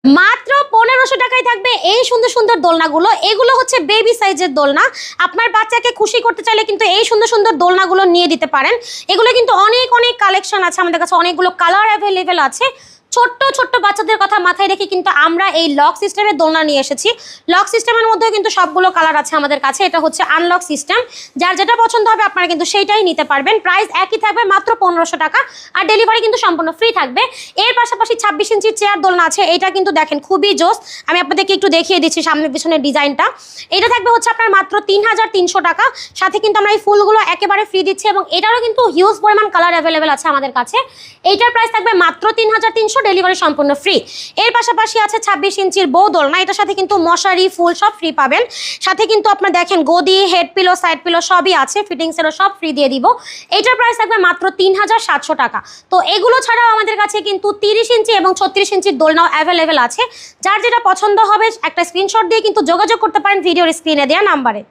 মাত্র 1500 টাকায় থাকবে এই সুন্দর সুন্দর দোলনাগুলো। এগুলো হচ্ছে বেবি সাইজের দোলনা। আপনার বাচ্চাকে খুশি করতে চাইলে কিন্তু এই সুন্দর সুন্দর দোলনাগুলো নিয়ে দিতে পারেন। এগুলো কিন্তু অনেক অনেক কালেকশন আছে আমাদের কাছে, অনেকগুলো কালার অ্যাভেলেবেল আছে। ছোট্ট ছোট্ট বাচ্চাদের কথা মাথায় রেখে কিন্তু আমরা এই লক সিস্টেমের দোলনা নিয়ে এসেছি। লক সিস্টেমের মধ্যেও কিন্তু সবগুলো কালার আছে আমাদের কাছে। এটা হচ্ছে আনলক সিস্টেম, যার যেটা পছন্দ হবে আপনারা কিন্তু সেইটাই নিতে পারবেন। প্রাইস একই থাকবে, মাত্র 1500 টাকা, আর ডেলিভারি কিন্তু সম্পূর্ণ ফ্রি থাকবে। এর পাশাপাশি 26 ইঞ্চির চেয়ার দোলনা আছে, এটা কিন্তু দেখেন খুবই জোস। আমি আপনাদেরকে একটু দেখিয়ে দিচ্ছি সামনে পিছনের ডিজাইনটা। এটা থাকবে হচ্ছে আপনার মাত্র 3300 টাকা। সাথে কিন্তু আমরা এই ফুলগুলো একেবারে ফ্রি দিচ্ছি, এবং এটারও কিন্তু হিউজ পরিমাণ কালার অ্যাভেলেবেল আছে আমাদের কাছে। এইটার প্রাইস থাকবে মাত্র 3300, ডেলিভারি সম্পূর্ণ ফ্রি। এর পাশাপাশি আছে 26 ইঞ্চির বউ দোলনা, এটার সাথে কিন্তু মশারি ফুল সব ফ্রি পাবেন। সাথে কিন্তু আপনার দেখেন গদি, হেড পিলো, সাইড পিলো সবই আছে, ফিটিংসেরও সব ফ্রি দিয়ে দিব। এইটার প্রাইস থাকবে মাত্র 3700 টাকা। তো এগুলো ছাড়াও আমাদের কাছে কিন্তু 30 ইঞ্চি এবং 36 ইঞ্চির দোলনাও অ্যাভেলেবেল আছে। যার যেটা পছন্দ হবে একটা স্ক্রিনশট দিয়ে কিন্তু যোগাযোগ করতে পারেন ভিডিওর স্ক্রিনে দেওয়া নাম্বারে।